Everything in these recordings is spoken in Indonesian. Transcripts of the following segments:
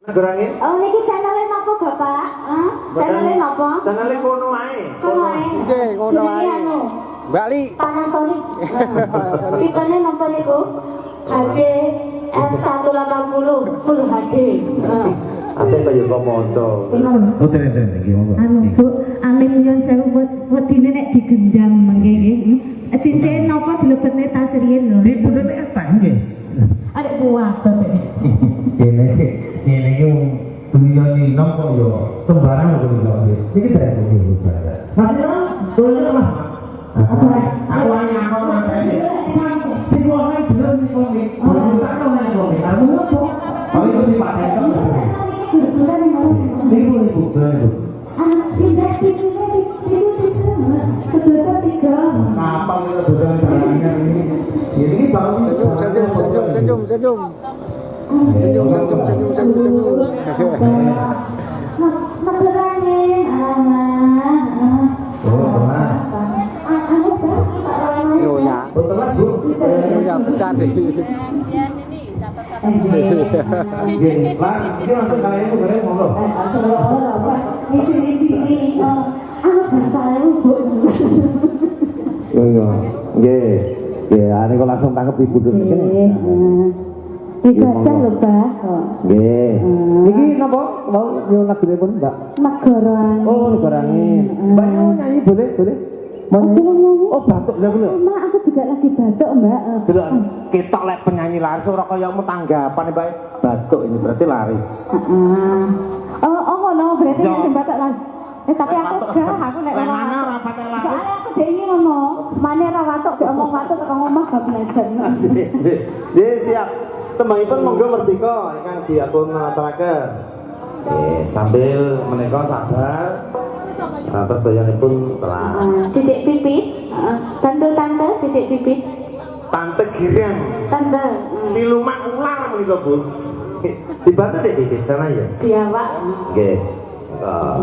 Gerangin. Oh niki channel napa Bapak? Channel napa? Channel kono ae. Nggih, ngono ae. Mbak Li. Panasonic. Tipenya napa niku? HD F180 Full HD. Ate kaya kok maca. Oh, tren-tren iki monggo. Bu, amin nyun sewu wedine nek digendam mengke nggih. Cincin napa dilebetne tas riyen lho. Di pundhune es teh nggih. Adek buat Kene iki dunia nom kok yo sembarang kok yo. Iki saya iki. Mas Mas. Aku hanya aku ngene. Sing wae jelas sing kok iki. Tak kok nek kok. Aku opo? Kalau itu dipakai kan. Ibu. Pindah tisu. Kedua tiga. Apa kita sudah barangnya ini? Ini bagus. Senyum. Magerangin. Oh, telas. Yo ya. Oh, telas, Bu. Yo ya besar deh. Nggih, Pak, ini langsung kalian itu goreng ngono. Di sini. Bangsa Bu. Iya. Nggih. Nggih, ane kok langsung tangkep ibu dulu kene. Ibadah lho, Mbak. Nggih. Niki napa? Mau nyuwun lagune pun, Mbak? Magelang. Oh, Gorangin. Mbak nyanyi boleh? Mau nyanyi? Oh, batuk lha lho. Sama aku juga lagi batuk, Mbak. Delok ketok lek penyanyi laris ora kaya tanggapan Mbak. Batuk ini berarti laris. Oh ngono berarti sing batuk lah. Tapi aku gak, aku nek Lek mana ora pate laris. Soale aku dhewe iki ngono. Mane ra watuk diomong watuk kok ngomong bablasan. Nggih, siap. Tembangipun monggo merdeka ingkang diatur nataraken. Nggih, sambil menika sabar. Terus doyanipun telah. Titik pipit. Bantu tante titik pipit. Tante girang. Tante. Siluman ular menika, Bu. Dibantu titik sana ya. Biawak. Nggih.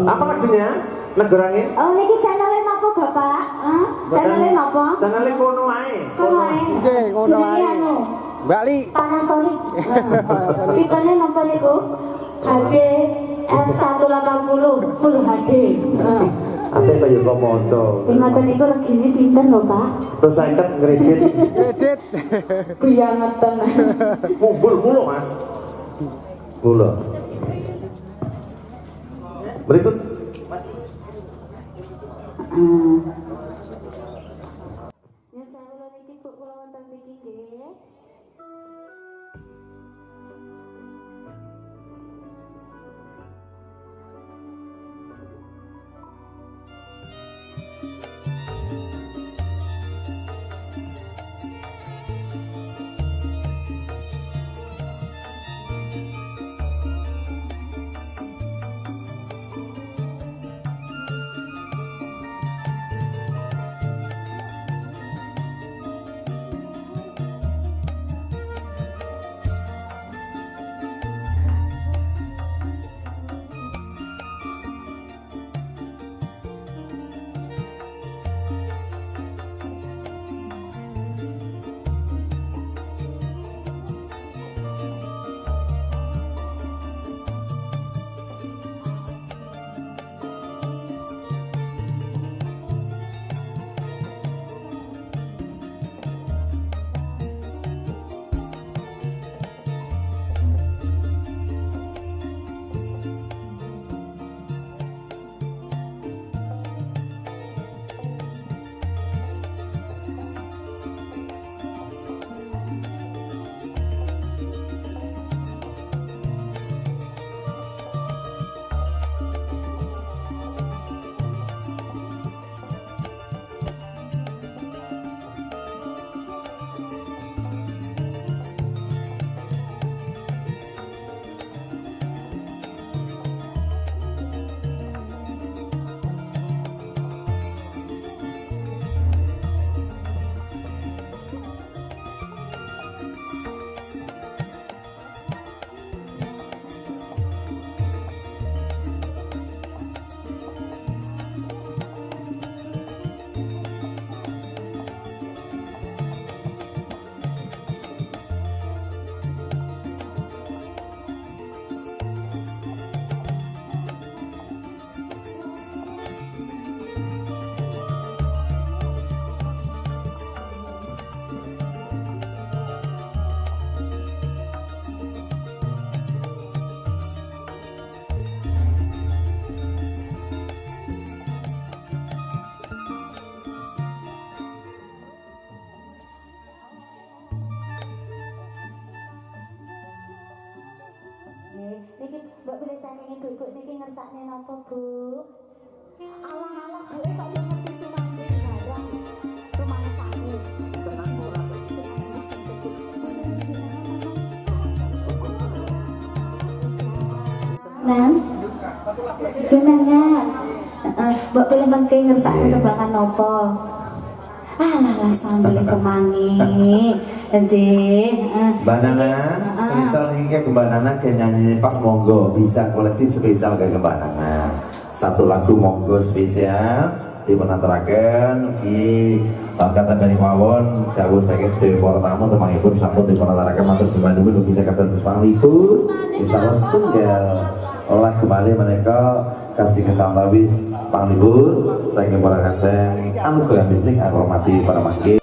Apa lagunya? Negorangin. Oh niki channel napa Bapak? Channel napa? Channel kono ae. Nggih, ngono ae. Mbak Li. Panasonic. Tipenya napa niku? HD F180 Full HD. Ate kaya kok maca. Ngoten niku regine pinten lho, Pak? Terus saengket ngredit. Kredit. Buyangeten. Kumpul mulu, Mas. Mulu. Berikut. Ya sampun niki Bu kula wonten mriki nggih. Niki mbok pilih saking ibu niki ngersakne napa Bu? Alah-alah Bu kok yo ngerti sumangke barang. Rumah sakit. Tenang ora. Nan, jenengan, mbok pilih mangke ngersakne tebangan napa? Alah sambel kemangi, nggih. Mbak Nana, spesial ini kayak Mbak Nana kayak nyanyi pas monggo bisa koleksi spesial kayak Mbak Nana. Satu lagu monggo spesial dipenantarakan di kata dari mawon jauh saya dari para tamu temanipun sambut dipenantarakan matur gimana dulu bisa kata terus panglipur bisa setunggal olah kembali mereka kasih kesantawis panglipur saya para kateng anugerah bisik hormati para mangke.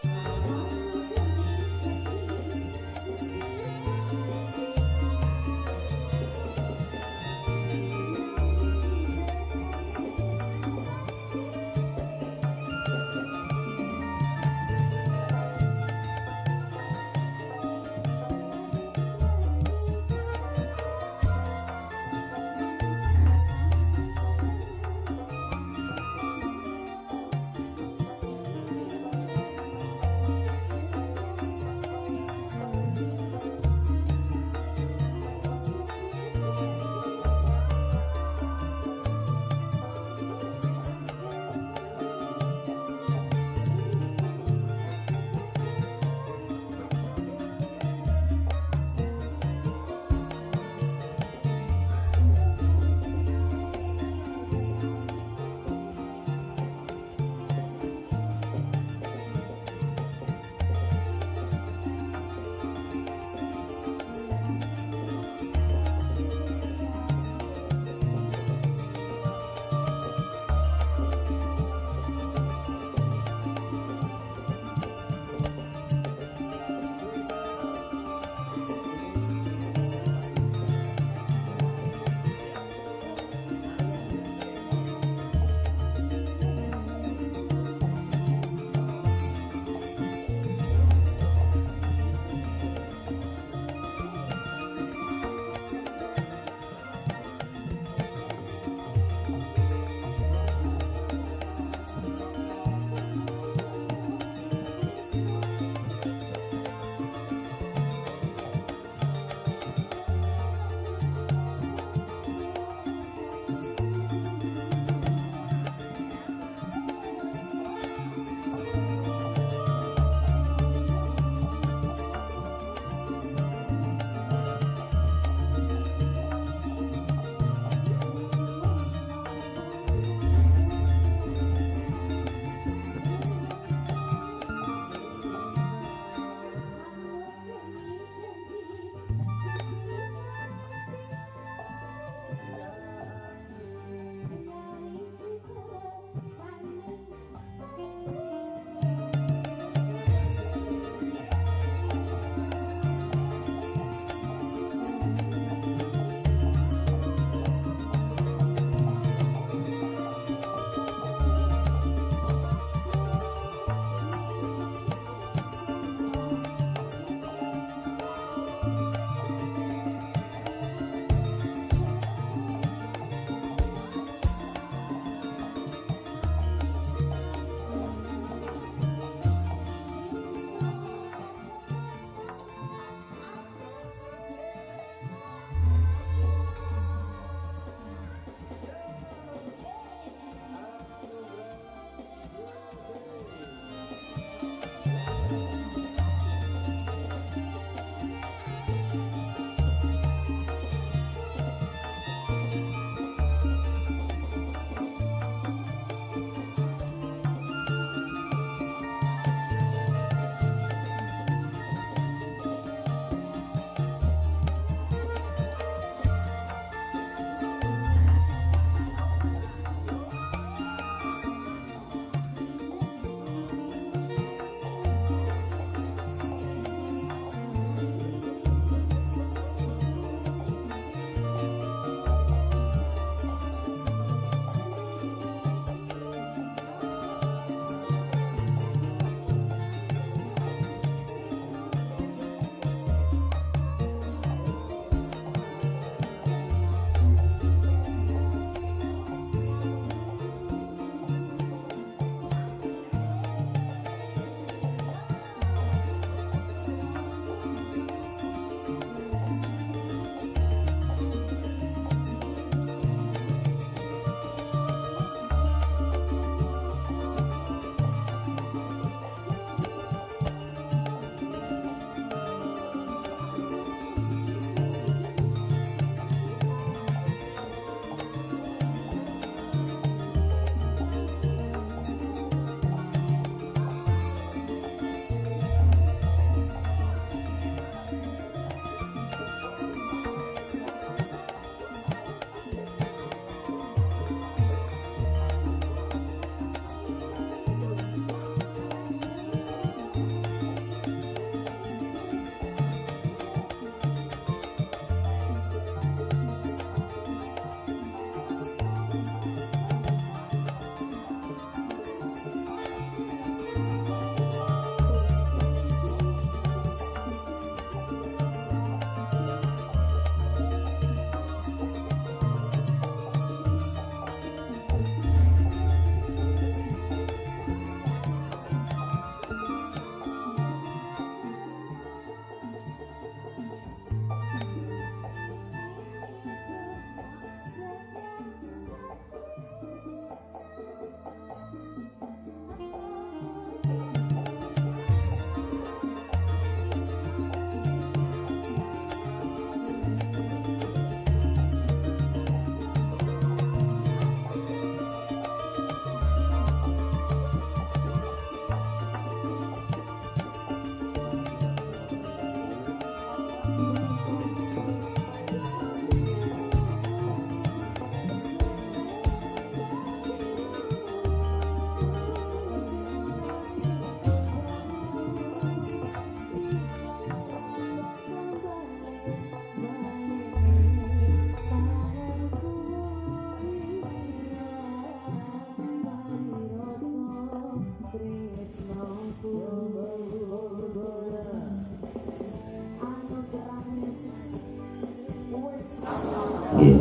Iya,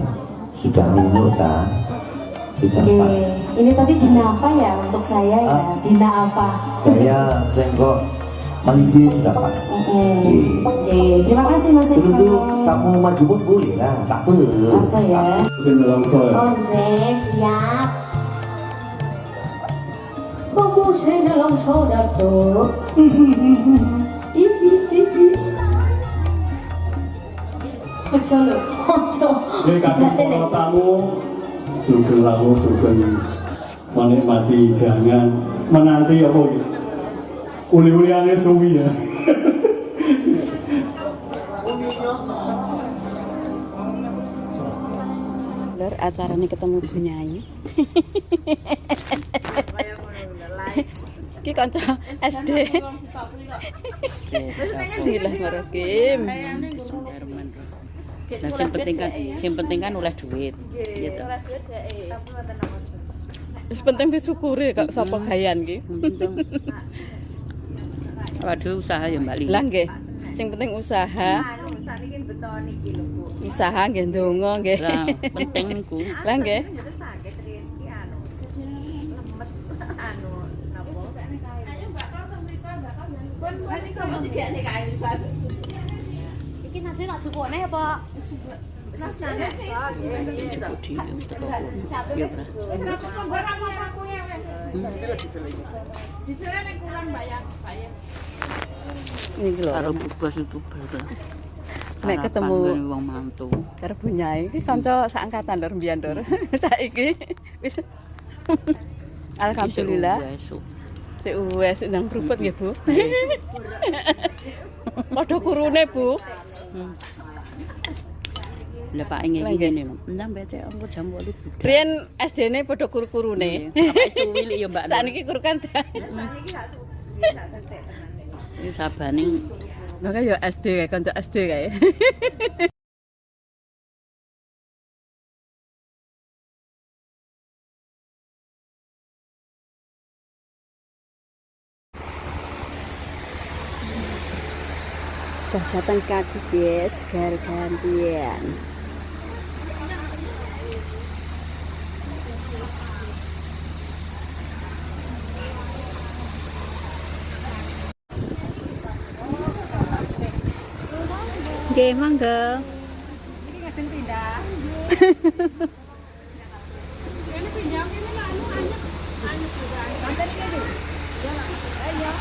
sudah minum ta, sudah Oke, pas. ini tadi dina apa ya untuk saya ya? Ah. Dina apa? Gaya jengkok Malaysia sudah pas. Iya. Oke, terima kasih Mas Dulu Eko. tuh kamu maju pun boleh lah, tak apa. Apa ya? Onze, siap. Bumbu saya longsor datuk. Ojo lho, ojo. Jadi kadang para tamu sugeng rawuh sugeng menikmati jangan menanti apa gitu. Uli-uliannya suwi ya. Lur, acaranya ketemu Bu Nyai. Ki kanca SD. Bismillahirrahmanirrahim. Nah, sing penting kan oleh duit. Gitu. Wis penting disyukuri kok sapa gayan ki. Waduh usaha ya Mbak Li. Lah nggih. Sing penting usaha. Usaha nggih ndonga nggih. Lah penting niku. Lah nggih. Iki nasi tak cukupne apa? Nasane. Cukup di wis teko. Ya, Pra. Ini lho karo youtuber to. Nek ketemu wong mantu karo Bu Nyai iki kanca saangkatan lho mbiyen lho. Saiki wis alhamdulillah. Sik wes ndang krupet nggih, Bu. Padha kurune, Bu. Lah Pak ngene lho. Ndang becek engko jam 8 budal. Riyen SD-ne padha kur-kurune. Bapak cuwil ya Mbak. Sakniki kur kan. Iki sabane lho kan ya SD kae kanca SD kae. Udah datang kaki guys, gantian. Oke, mangga. Ini kadang pindah. Ini pindah, ini anu anyep juga. Konten ini. Ya,